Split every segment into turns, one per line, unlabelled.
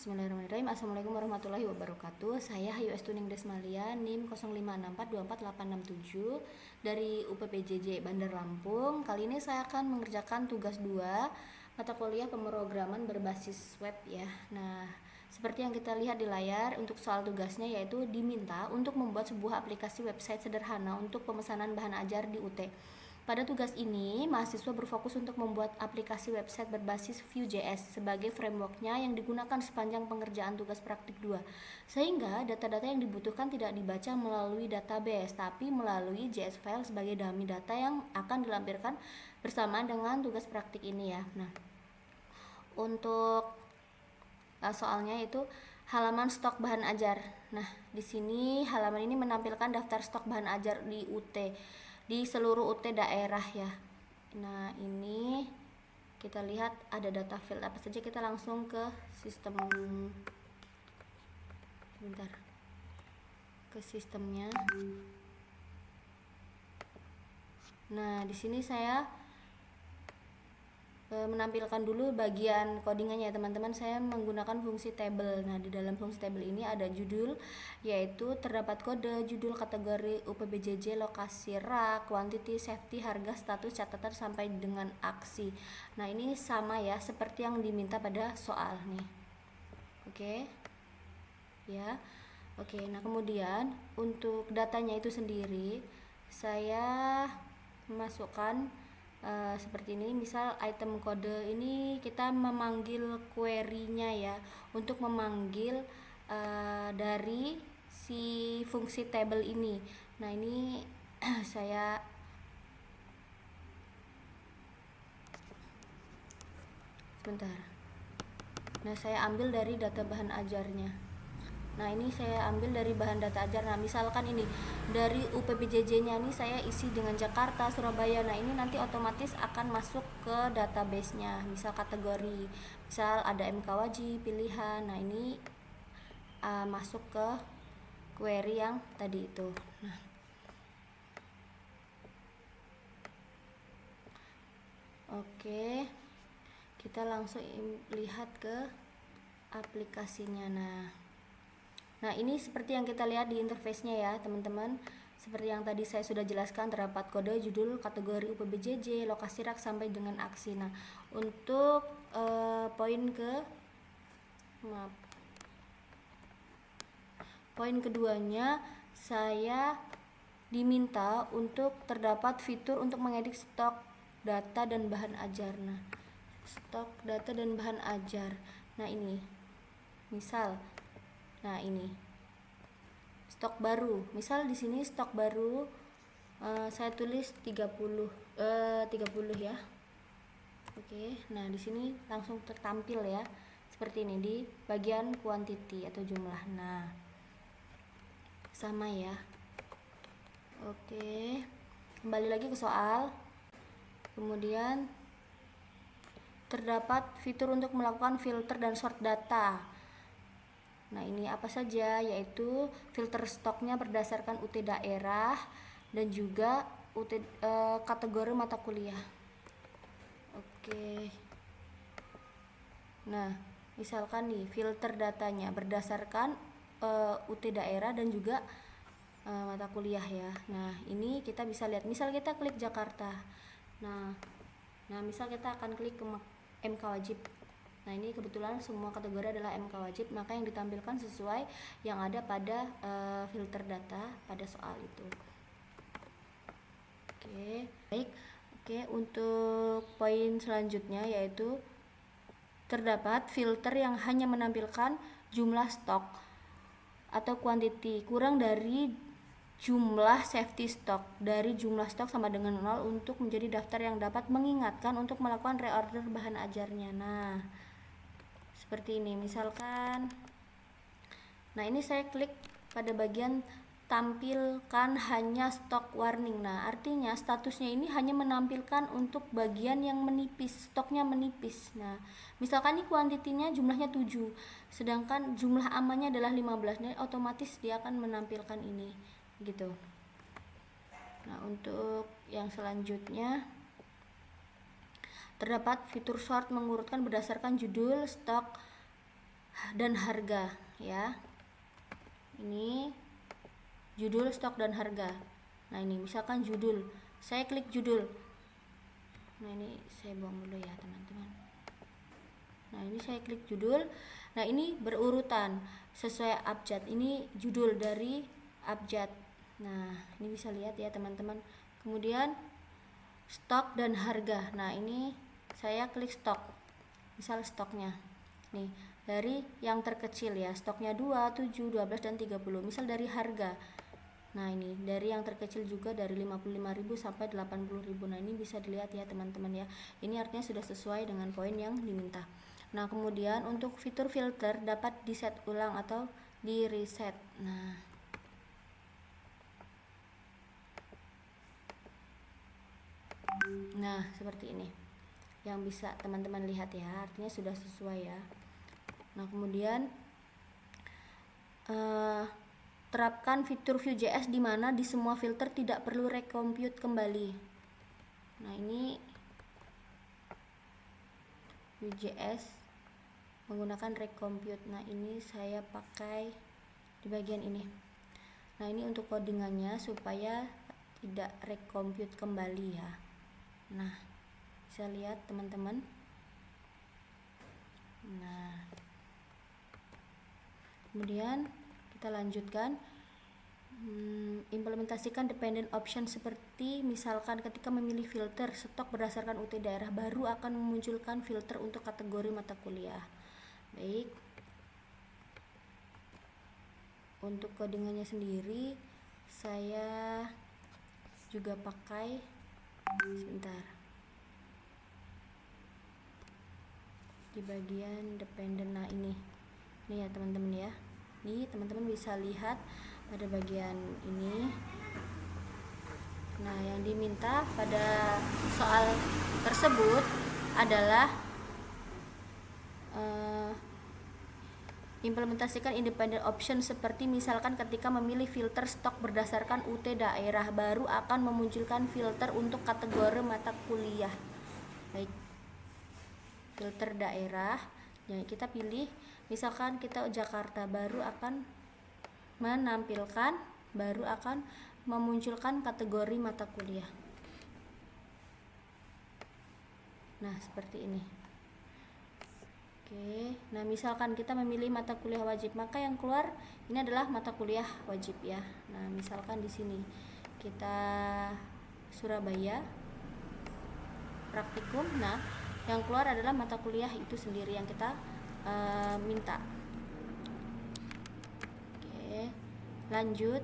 Bismillahirrahmanirrahim. Assalamualaikum warahmatullahi wabarakatuh. Saya Hayu Estuning Desmalia, NIM 0564248667 dari UPPJJ Bandar Lampung. Kali ini saya akan mengerjakan tugas 2 mata kuliah pemrograman berbasis web ya. Nah, seperti yang kita lihat di layar, untuk soal tugasnya yaitu diminta untuk membuat sebuah aplikasi website sederhana untuk pemesanan bahan ajar di UT. Pada tugas ini, mahasiswa berfokus untuk membuat aplikasi website berbasis Vue.js sebagai frameworknya yang digunakan sepanjang pengerjaan tugas praktik 2. Sehingga data-data yang dibutuhkan tidak dibaca melalui database, tapi melalui JS file sebagai dummy data yang akan dilampirkan bersama dengan tugas praktik ini ya. Nah, untuk soalnya itu halaman stok bahan ajar. Nah, di sini halaman ini menampilkan daftar stok bahan ajar di UT. Di seluruh UT daerah ya. Nah, ini kita lihat ada data field apa saja. Kita langsung ke sistem, ke sistemnya. Nah, di sini saya menampilkan dulu bagian codingannya ya teman-teman. Saya menggunakan fungsi table. Nah, di dalam fungsi table ini ada judul, yaitu terdapat kode, judul, kategori, UPBJJ, lokasi rak, quantity, safety, harga, status, catatan, sampai dengan aksi. Nah, ini sama ya seperti yang diminta pada soal nih. Oke. Ya. Oke, nah kemudian untuk datanya itu sendiri saya masukkan seperti ini. Misal item kode ini kita memanggil query-nya ya, untuk memanggil dari si fungsi table ini. Nah, ini saya sebentar. Nah, saya ambil dari data bahan ajarnya. Nah, ini saya ambil dari bahan data ajar. Nah, misalkan ini dari UPBJJ-nya ini saya isi dengan Jakarta, Surabaya. Nah, ini nanti otomatis akan masuk ke database-nya. Misal kategori, misal ada MK wajib, pilihan. Nah, ini masuk ke query yang tadi itu. Nah, oke. Kita langsung lihat ke aplikasinya. Nah, ini seperti yang kita lihat di interface-nya ya, teman-teman. Seperti yang tadi saya sudah jelaskan, terdapat kode, judul, kategori UPBJJ, lokasi rak, sampai dengan aksi. Nah, untuk poin keduanya, saya diminta untuk terdapat fitur untuk mengedit stok data dan bahan ajar. Nah, stok data dan bahan ajar. Nah, ini misal, nah ini stok baru. Misal di sini stok baru saya tulis 30 ya. Oke, nah di sini langsung tertampil ya seperti ini di bagian quantity atau jumlah. Nah, sama ya. Oke, kembali lagi ke soal. Kemudian terdapat fitur untuk melakukan filter dan sort data. Nah, ini apa saja? Yaitu filter stoknya berdasarkan UT daerah dan juga kategori mata kuliah. Oke. Nah, misalkan nih filter datanya berdasarkan UT daerah dan juga mata kuliah ya. Nah, ini kita bisa lihat. Misal kita klik Jakarta. Nah, misal kita akan klik ke MK wajib. Nah, ini kebetulan semua kategori adalah MK wajib, maka yang ditampilkan sesuai yang ada pada filter data pada soal itu. Oke, baik. Oke, untuk poin selanjutnya yaitu terdapat filter yang hanya menampilkan jumlah stok atau quantity kurang dari jumlah safety stock. Dari jumlah stok sama dengan 0 untuk menjadi daftar yang dapat mengingatkan untuk melakukan reorder bahan ajarnya. Nah, seperti ini misalkan. Nah, ini saya klik pada bagian tampilkan hanya stok warning. Nah, artinya statusnya ini hanya menampilkan untuk bagian yang menipis, stoknya menipis. Nah, misalkan ini kuantitinya jumlahnya 7, sedangkan jumlah amannya adalah 15. Nah, otomatis dia akan menampilkan ini gitu. Nah, untuk yang selanjutnya terdapat fitur sort mengurutkan berdasarkan judul, stok, dan harga ya. Ini judul, stok, dan harga. Nah ini misalkan judul, saya klik judul. Nah ini saya buang dulu ya teman-teman. Nah ini saya klik judul. Nah ini berurutan sesuai abjad. Ini judul dari abjad. Nah ini bisa lihat ya teman-teman. Kemudian stok dan harga. Nah ini saya klik stok, misal stoknya nih dari yang terkecil ya, stoknya 2, 7, 12, dan 30. Misal dari harga, nah ini dari yang terkecil juga dari 55.000 sampai 80.000. Nah ini bisa dilihat ya teman-teman ya, ini artinya sudah sesuai dengan poin yang diminta. Nah kemudian untuk fitur filter dapat di set ulang atau di reset. Nah seperti ini yang bisa teman-teman lihat ya, artinya sudah sesuai ya. Nah kemudian terapkan fitur Vue.js di mana di semua filter tidak perlu recompute kembali. Nah ini Vue.js menggunakan recompute. Nah ini saya pakai di bagian ini. Nah ini untuk codingannya supaya tidak recompute kembali ya. Nah bisa lihat teman-teman. Nah kemudian kita lanjutkan, implementasikan dependent option seperti misalkan ketika memilih filter stok berdasarkan UT daerah baru akan memunculkan filter untuk kategori mata kuliah. Baik, untuk codingannya sendiri saya juga pakai, sebentar, di bagian dependent. Nah ini ya teman-teman ya, ini teman-teman bisa lihat pada bagian ini. Nah yang diminta pada soal tersebut adalah implementasikan independent option seperti misalkan ketika memilih filter stok berdasarkan UT daerah baru akan memunculkan filter untuk kategori mata kuliah. Baik, filter daerah yang kita pilih, misalkan kita Jakarta, baru akan memunculkan kategori mata kuliah. Nah seperti ini. Oke, nah misalkan kita memilih mata kuliah wajib, maka yang keluar ini adalah mata kuliah wajib ya. Nah misalkan di sini kita Surabaya praktikum, nah yang keluar adalah mata kuliah itu sendiri yang kita minta. Oke, lanjut.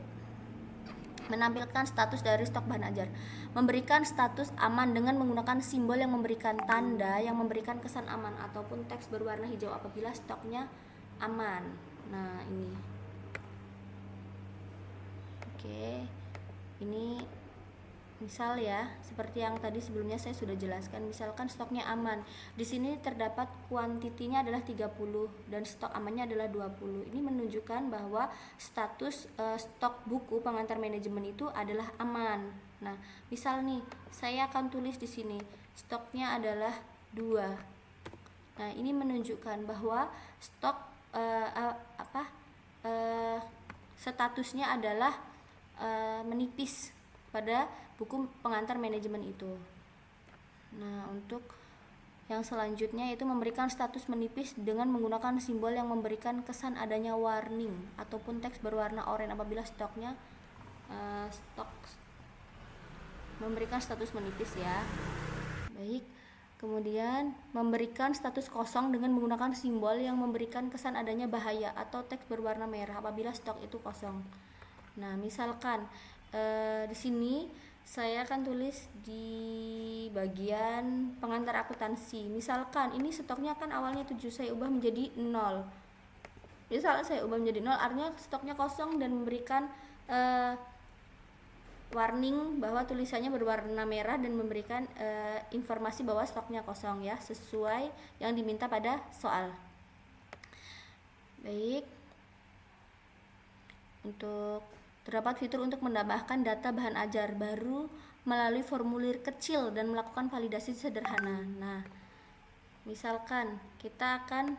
Menampilkan status dari stok bahan ajar, memberikan status aman dengan menggunakan simbol yang memberikan tanda yang memberikan kesan aman ataupun teks berwarna hijau apabila stoknya aman. Nah ini, oke, ini misal ya, seperti yang tadi sebelumnya saya sudah jelaskan, misalkan stoknya aman. Di sini terdapat kuantitinya adalah 30 dan stok amannya adalah 20. Ini menunjukkan bahwa status stok buku pengantar manajemen itu adalah aman. Nah, misal nih, saya akan tulis di sini stoknya adalah 2. Nah, ini menunjukkan bahwa stok statusnya adalah menipis pada buku pengantar manajemen itu. Nah untuk yang selanjutnya itu memberikan status menipis dengan menggunakan simbol yang memberikan kesan adanya warning ataupun teks berwarna oranye apabila stoknya memberikan status menipis ya. Baik, kemudian memberikan status kosong dengan menggunakan simbol yang memberikan kesan adanya bahaya atau teks berwarna merah apabila stok itu kosong. Nah misalkan di sini saya akan tulis di bagian pengantar akuntansi, misalkan ini stoknya kan awalnya 7, saya ubah menjadi 0. Misalnya saya ubah menjadi 0 artinya stoknya kosong dan memberikan warning bahwa tulisannya berwarna merah dan memberikan informasi bahwa stoknya kosong ya, sesuai yang diminta pada soal. Baik, untuk terdapat fitur untuk menambahkan data bahan ajar baru melalui formulir kecil dan melakukan validasi sederhana. Nah, misalkan kita akan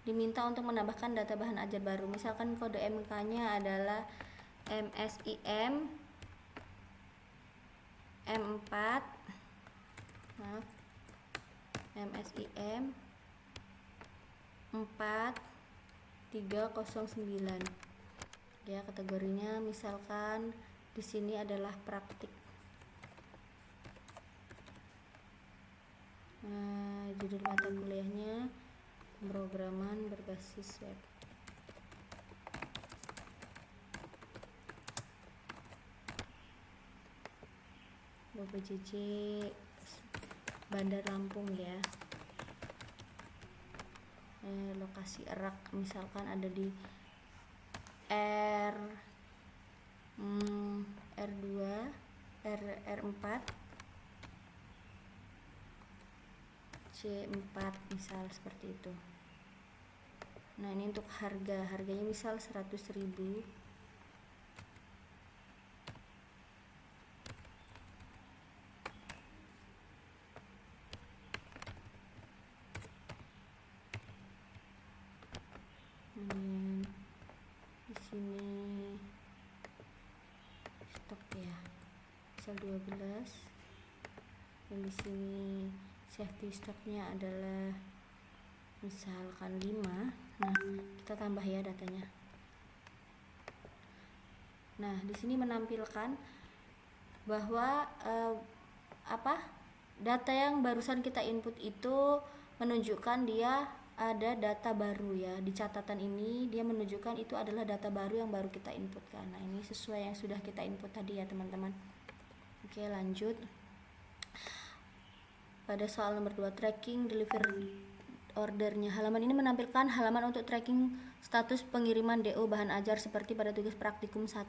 diminta untuk menambahkan data bahan ajar baru. Misalkan kode MK-nya adalah MSIM M4, maaf, MSIM 4309. Ya, kategorinya misalkan di sini adalah praktik. Judul mata kuliahnya pemrograman berbasis web. BPJJ Bandar Lampung ya. Lokasi erak misalkan ada di R2, R4, C4 misal seperti itu. Nah, ini untuk harganya misal 100.000. Kemudian di sini stok ya, misal 12, dan di sini safety stoknya adalah misalkan 5. Nah, kita tambah ya datanya. Nah, di sini menampilkan bahwa data yang barusan kita input itu menunjukkan dia ada data baru ya. Di catatan ini dia menunjukkan itu adalah data baru yang baru kita inputkan. Nah, ini sesuai yang sudah kita input tadi ya teman-teman. Oke, lanjut. Pada soal nomor 2, tracking delivery ordernya. Halaman ini menampilkan halaman untuk tracking status pengiriman DO bahan ajar seperti pada tugas praktikum 1.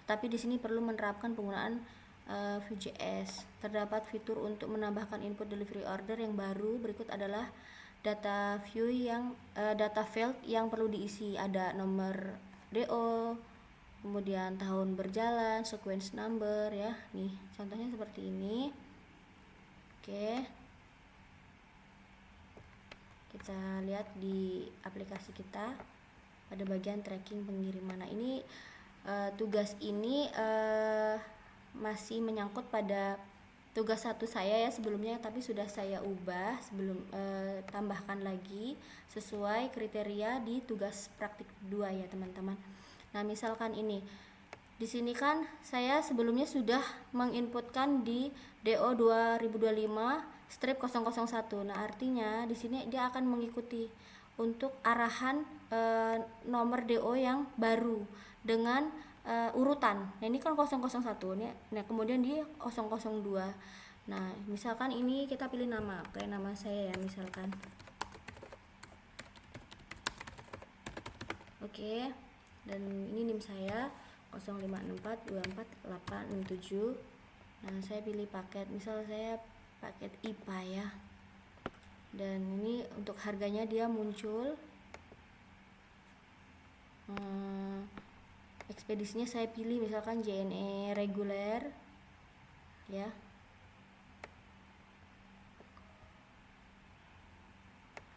Tetapi di sini perlu menerapkan penggunaan Vue.js. Terdapat fitur untuk menambahkan input delivery order yang baru. Berikut adalah data view data field yang perlu diisi. Ada nomor DO, kemudian tahun berjalan, sequence number ya. Nih, contohnya seperti ini. Oke. Kita lihat di aplikasi kita pada bagian tracking pengiriman. Nah, ini tugas ini masih menyangkut pada tugas 1 saya ya sebelumnya, tapi sudah saya ubah tambahkan lagi sesuai kriteria di tugas praktik 2 ya teman-teman. Nah, misalkan ini di sini kan saya sebelumnya sudah menginputkan di DO 2025 strip 001. Nah, artinya di sini dia akan mengikuti untuk arahan nomor DO yang baru dengan urutan. Nah, ini kan 001 nih. Nah, kemudian di 002. Nah, misalkan ini kita pilih nama, kayak nama saya ya misalkan. Oke. Dan ini NIM saya 0564248867. Nah, saya pilih paket, misal saya paket IPA ya. Dan ini untuk harganya dia muncul. Ekspedisinya saya pilih misalkan JNE reguler ya.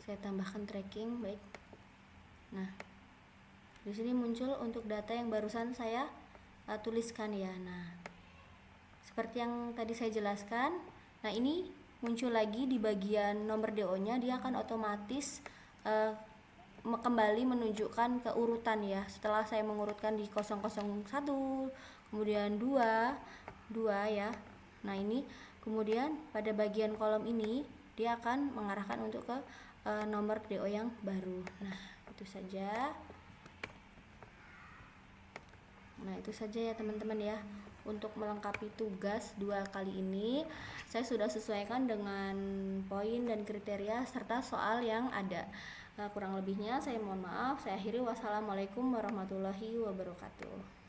Saya tambahkan tracking, baik. Nah, di sini muncul untuk data yang barusan saya tuliskan ya. Nah, seperti yang tadi saya jelaskan. Nah, ini muncul lagi di bagian nomor DO-nya, dia akan otomatis kembali menunjukkan ke urutan ya. Setelah saya mengurutkan di 001, kemudian 2 ya. Nah, ini kemudian pada bagian kolom ini dia akan mengarahkan untuk ke nomor DO yang baru. Nah, itu saja. Nah, itu saja ya teman-teman ya. Untuk melengkapi tugas 2 kali ini saya sudah sesuaikan dengan poin dan kriteria serta soal yang ada. Kurang lebihnya saya mohon maaf. Saya akhiri. Wassalamualaikum warahmatullahi wabarakatuh.